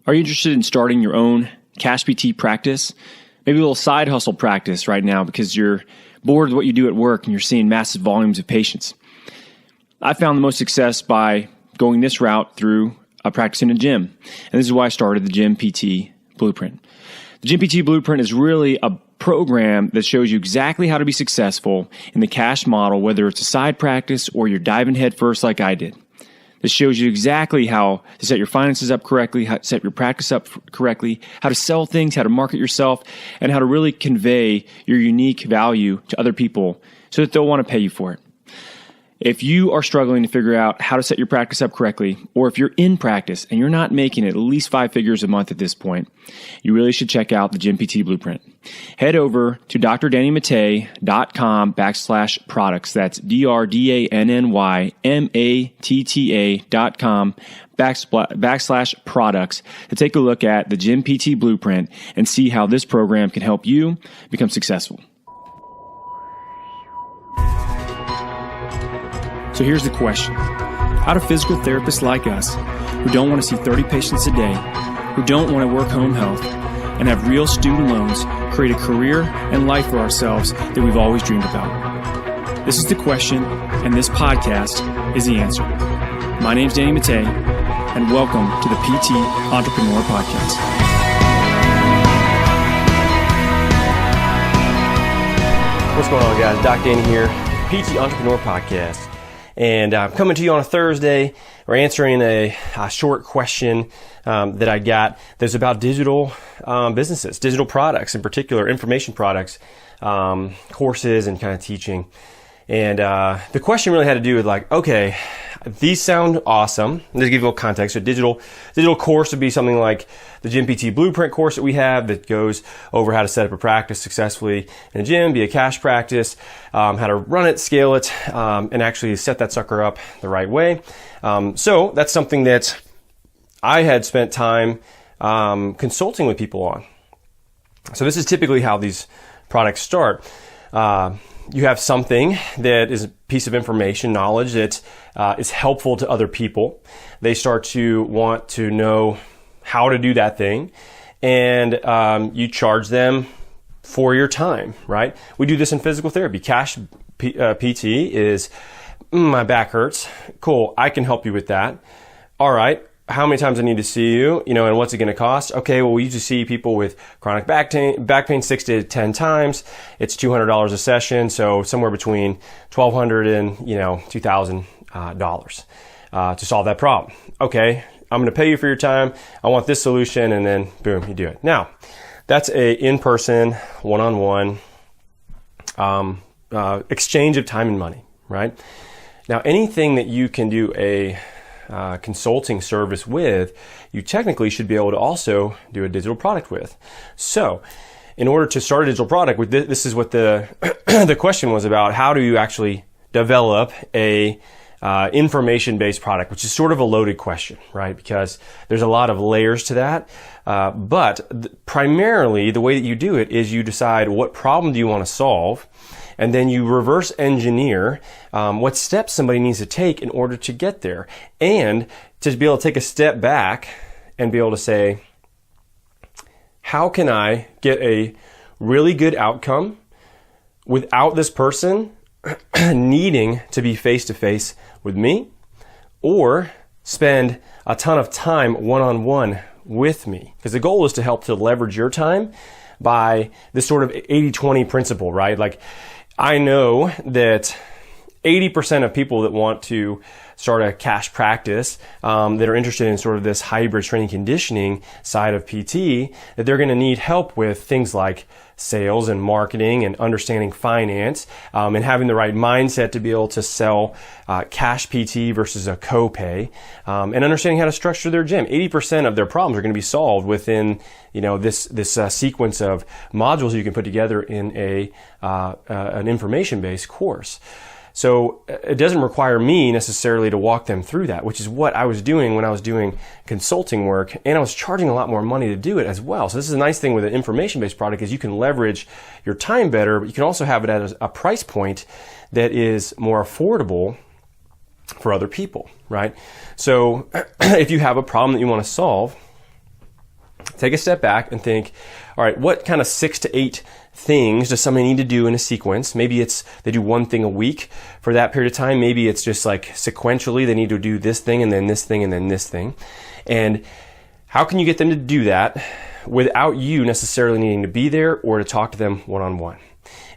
Are you interested in starting your own cash PT practice? Maybe a little side hustle practice right now because you're bored with what you do at work and you're seeing massive volumes of patients. I found the most success by going this route through a practice in a gym. And this is why I started the Gym PT Blueprint. The Gym PT Blueprint is really a program that shows you exactly how to be successful in the cash model, whether it's a side practice or you're diving head first like I did. This shows you exactly how to set your finances up correctly, how to set your practice up correctly, how to sell things, how to market yourself, and how to really convey your unique value to other people so that they'll want to pay you for it. If you are struggling to figure out how to set your practice up correctly, or if you're in practice and you're not making at least 5 figures a month at this point, you really should check out the Gym PT Blueprint. Head over to drdannymatta.com/products. That's DRDANNYMATTA.com/products to take a look at the Gym PT Blueprint and see how this program can help you become successful. So here's the question. How do physical therapists like us, who don't want to see 30 patients a day, who don't want to work home health, and have real student loans, create a career and life for ourselves that we've always dreamed about? This is the question, and this podcast is the answer. My name's Danny Matta, and welcome to the PT Entrepreneur Podcast. What's going on, guys? Doc Danny here, PT Entrepreneur Podcast. And I'm coming to you on a Thursday. We're answering a short question that I got that's about digital businesses, digital products, in particular, information products, courses, and kind of teaching. And the question really had to do with okay, these sound awesome. Let's give you a little context. So digital course would be something like the Gym PT Blueprint course that we have that goes over how to set up a practice successfully in a gym, be a cash practice, how to run it, scale it, and actually set that sucker up the right way. So that's something that I had spent time consulting with people on. So this is typically how these products start. You have something that is a piece of information, knowledge that is helpful to other people. They start to want to know how to do that thing, and you charge them for your time, right? We do this in physical therapy. Cash PT is, my back hurts. Cool, I can help you with that. All right. How many times I need to see you, and what's it going to cost? Okay, well, we usually see people with chronic back pain 6 to 10 times. It's $200 a session, so somewhere between $1,200 and $2,000 to solve that problem. Okay, I'm going to pay you for your time. I want this solution, and then boom, you do it. Now, that's a in-person, one-on-one exchange of time and money, right? Now, anything that you can do a consulting service with, you technically should be able to also do a digital product with. So, in order to start a digital product, this is what the the question was about. How do you actually develop a information-based product, which is sort of a loaded question, right? Because there's a lot of layers to that. But primarily, the way that you do it is you decide what problem do you want to solve, and then you reverse engineer what steps somebody needs to take in order to get there. And to be able to take a step back and be able to say, how can I get a really good outcome without this person needing to be face-to-face with me or spend a ton of time one-on-one with me? Because the goal is to help to leverage your time by this sort of 80-20 principle, right? I know that 80% of people that want to start a cash practice, that are interested in sort of this hybrid training conditioning side of PT, that they're going to need help with things like sales and marketing and understanding finance, and having the right mindset to be able to sell cash PT versus a copay, and understanding how to structure their gym. 80% of their problems are going to be solved within this sequence of modules you can put together in an information-based course. So it doesn't require me necessarily to walk them through that, which is what I was doing when I was doing consulting work, and I was charging a lot more money to do it as well. So this is a nice thing with an information-based product is you can leverage your time better, but you can also have it at a price point that is more affordable for other people, right? So if you have a problem that you want to solve, take a step back and think, all right, what kind of 6 to 8 things does somebody need to do in a sequence? Maybe it's they do one thing a week for that period of time. Maybe it's just like sequentially they need to do this thing and then this thing and then this thing. And how can you get them to do that without you necessarily needing to be there or to talk to them one-on-one?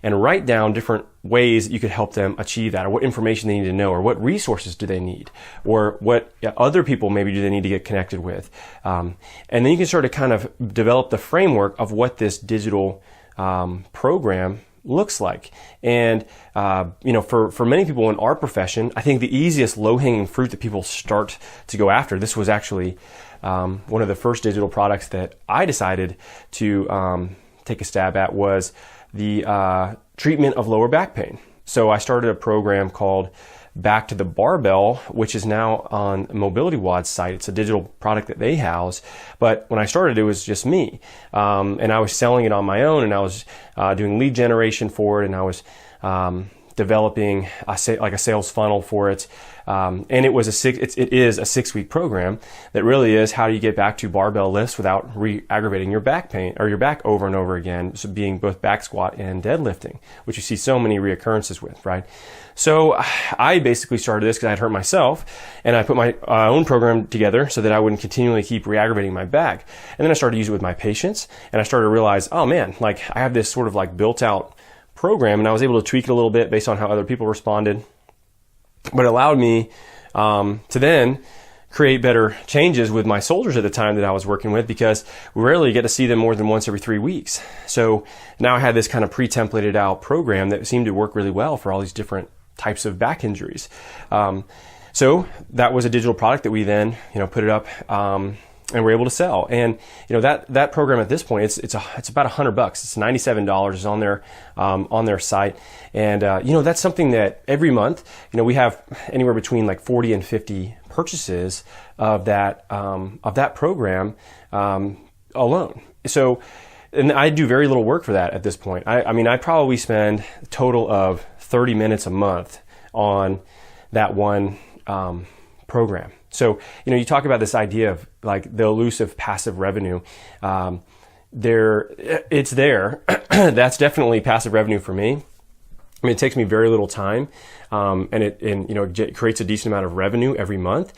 And write down different ways that you could help them achieve that, or what information they need to know, or what resources do they need, or what other people maybe do they need to get connected with. And then you can start to kind of develop the framework of what this digital program looks like. And for many people in our profession, I think the easiest low-hanging fruit that people start to go after, this was actually one of the first digital products that I decided to take a stab at, was the treatment of lower back pain. So I started a program called Back to the Barbell, which is now on Mobility Wad's site. It's a digital product that they house. But when I started, it was just me. And I was selling it on my own, and I was doing lead generation for it, and I was developing a sales funnel for it. And it is a 6-week program that really is how do you get back to barbell lifts without re-aggravating your back pain or your back over and over again. So being both back squat and deadlifting, which you see so many reoccurrences with, right? So I basically started this because I had hurt myself, and I put my own program together so that I wouldn't continually keep re-aggravating my back. And then I started to use it with my patients, and I started to realize, oh man, like I have this sort of like built out program, and I was able to tweak it a little bit based on how other people responded. But it allowed me to then create better changes with my soldiers at the time that I was working with, because we rarely get to see them more than once every 3 weeks. So now I had this kind of pre-templated out program that seemed to work really well for all these different types of back injuries. So that was a digital product that we then, put it up and we're able to sell. And that program at this point, it's about $100. It's $97. It's on their site. And that's something that every month, we have anywhere between like 40 and 50 purchases of that program alone. So, and I do very little work for that at this point. I probably spend a total of 30 minutes a month on that one program. So, you talk about this idea of like the elusive passive revenue. It's there. That's definitely passive revenue for me. I mean, it takes me very little time, and it creates a decent amount of revenue every month.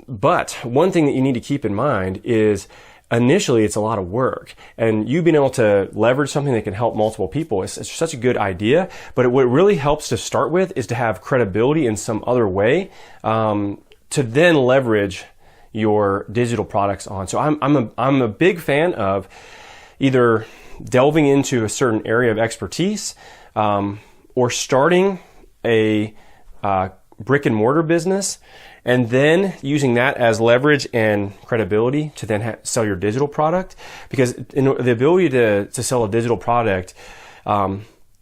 But one thing that you need to keep in mind is initially it's a lot of work, and you being able to leverage something that can help multiple people is such a good idea. But what really helps to start with is to have credibility in some other way, to then leverage your digital products on. So I'm a big fan of either delving into a certain area of expertise, or starting a brick and mortar business, and then using that as leverage and credibility to then sell your digital product. Because the ability to sell a digital product,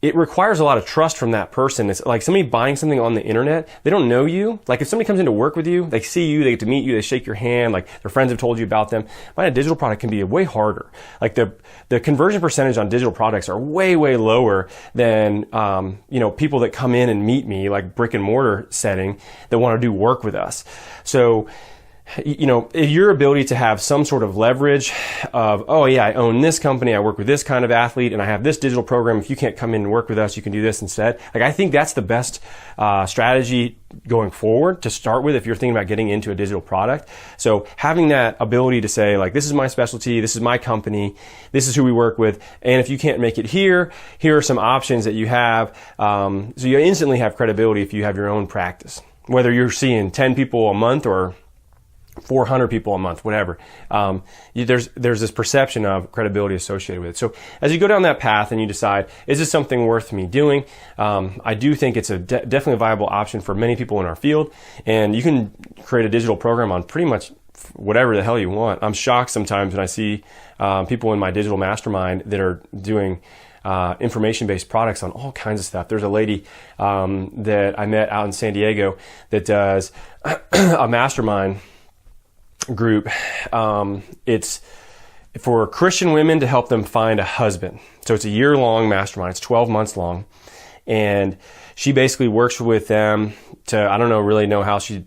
it requires a lot of trust from that person. It's like somebody buying something on the internet. They don't know you. Like if somebody comes in to work with you, they see you, they get to meet you, they shake your hand, like their friends have told you about them. Buying a digital product can be way harder. Like the conversion percentage on digital products are way, way lower than, people that come in and meet me, like brick and mortar setting, that want to do work with us. So, your ability to have some sort of leverage of, oh yeah, I own this company, I work with this kind of athlete, and I have this digital program. If you can't come in and work with us, you can do this instead. Like, I think that's the best strategy going forward to start with if you're thinking about getting into a digital product. So having that ability to say, like, this is my specialty, this is my company, this is who we work with, and if you can't make it here are some options that you have. So you instantly have credibility if you have your own practice, whether you're seeing 10 people a month or 400 people a month, whatever. There's this perception of credibility associated with it. So as you go down that path and you decide, is this something worth me doing? I do think it's definitely a viable option for many people in our field. And you can create a digital program on pretty much whatever the hell you want. I'm shocked sometimes when I see people in my digital mastermind that are doing information-based products on all kinds of stuff. There's a lady that I met out in San Diego that does a mastermind group. It's for Christian women to help them find a husband. So it's a year-long mastermind. It's 12 months long. And she basically works with them to, I don't know, really know how she,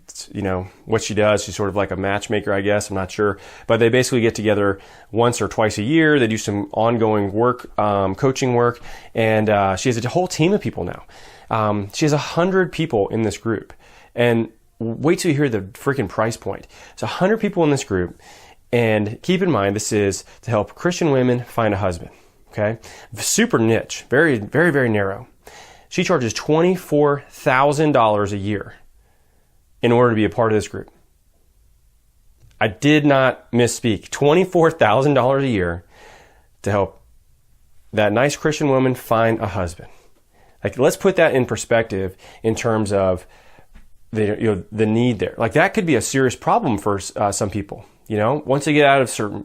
what she does. She's sort of like a matchmaker, I guess. I'm not sure. But they basically get together once or twice a year. They do some ongoing work, coaching work. And she has a whole team of people now. She has 100 people in this group. And wait till you hear the freaking price point. It's 100 people in this group. And keep in mind, this is to help Christian women find a husband. Okay? Super niche. Very, very, very narrow. She charges $24,000 a year in order to be a part of this group. I did not misspeak. $24,000 a year to help that nice Christian woman find a husband. Like, let's put that in perspective in terms of the need there. Like, that could be a serious problem for some people. Once they get out of certain,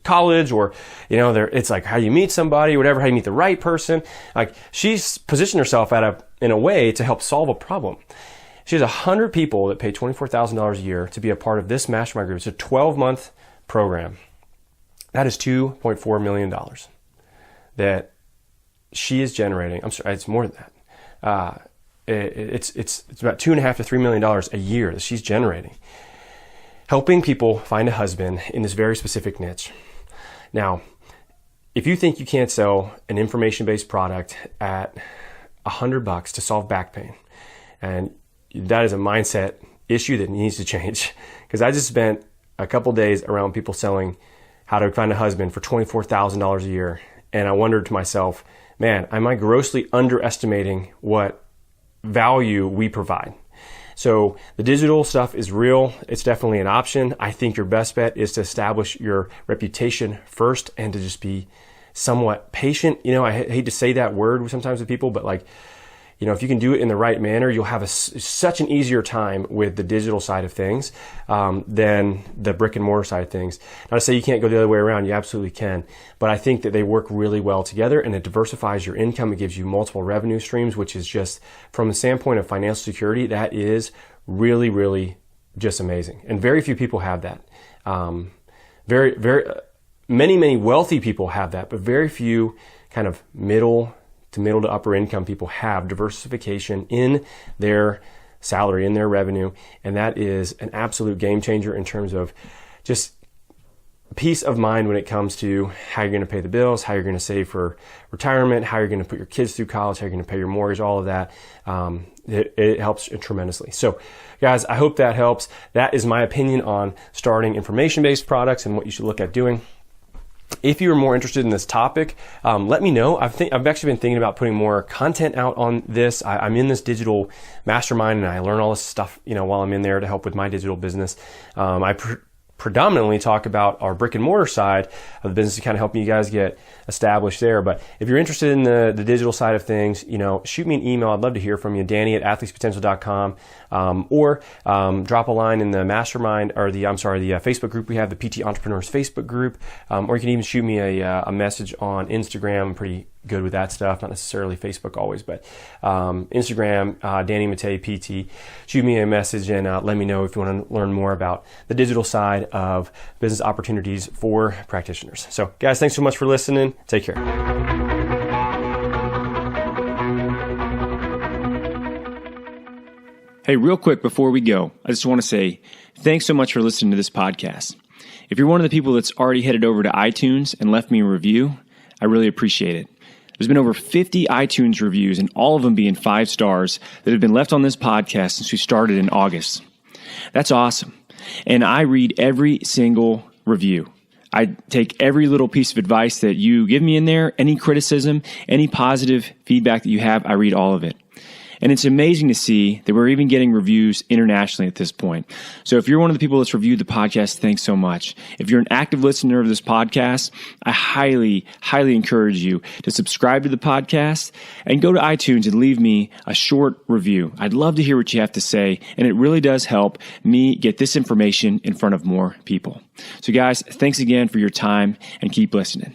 college or, it's like how you meet somebody or whatever, how you meet the right person. Like, she's positioned herself in a way to help solve a problem. She has 100 people that pay $24,000 a year to be a part of this mastermind group. It's a 12-month program. That is $2.4 million that she is generating. I'm sorry, it's more than that. It's about $2.5 to $3 million a year that she's generating, helping people find a husband in this very specific niche. Now, if you think you can't sell an information-based product at $100 to solve back pain, and that is a mindset issue that needs to change, because I just spent a couple days around people selling how to find a husband for $24,000 a year, and I wondered to myself, man, am I grossly underestimating what value we provide? So the digital stuff is real. It's definitely an option. I think your best bet is to establish your reputation first and to just be somewhat patient. I hate to say that word sometimes with people, but if you can do it in the right manner, you'll have such an easier time with the digital side of things than the brick and mortar side of things. Not to say you can't go the other way around, you absolutely can. But I think that they work really well together, and it diversifies your income. It gives you multiple revenue streams, which is just, from the standpoint of financial security, that is really, really just amazing. And very few people have that. Many wealthy people have that, but very few kind of middle to upper income people have diversification in their salary, in their revenue. And that is an absolute game changer in terms of just peace of mind when it comes to how you're going to pay the bills, how you're going to save for retirement, how you're going to put your kids through college, how you're going to pay your mortgage, all of that. It helps tremendously. So guys, I hope that helps. That is my opinion on starting information-based products and what you should look at doing. If you're more interested in this topic, let me know. I've actually been thinking about putting more content out on this. I'm in this digital mastermind, and I learn all this stuff, while I'm in there to help with my digital business. I predominantly talk about our brick and mortar side of the business to kind of help you guys get established there. But if you're interested in the digital side of things, shoot me an email. I'd love to hear from you, Danny@athletespotential.com, or drop a line in the mastermind or the Facebook group we have, the PT Entrepreneurs Facebook group, or you can even shoot me a message on Instagram. I'm pretty good with that stuff, not necessarily Facebook always, but Instagram, Danny Matei PT. Shoot me a message and let me know if you want to learn more about the digital side of business opportunities for practitioners. So guys, thanks so much for listening. Take care. Hey, real quick before we go, I just want to say thanks so much for listening to this podcast. If you're one of the people that's already headed over to iTunes and left me a review, I really appreciate it. There's been over 50 iTunes reviews, and all of them being 5 stars, that have been left on this podcast since we started in August. That's awesome. And I read every single review. I take every little piece of advice that you give me in there, any criticism, any positive feedback that you have, I read all of it. And it's amazing to see that we're even getting reviews internationally at this point. So if you're one of the people that's reviewed the podcast, thanks so much. If you're an active listener of this podcast, I highly, highly encourage you to subscribe to the podcast and go to iTunes and leave me a short review. I'd love to hear what you have to say, and it really does help me get this information in front of more people. So guys, thanks again for your time, and keep listening.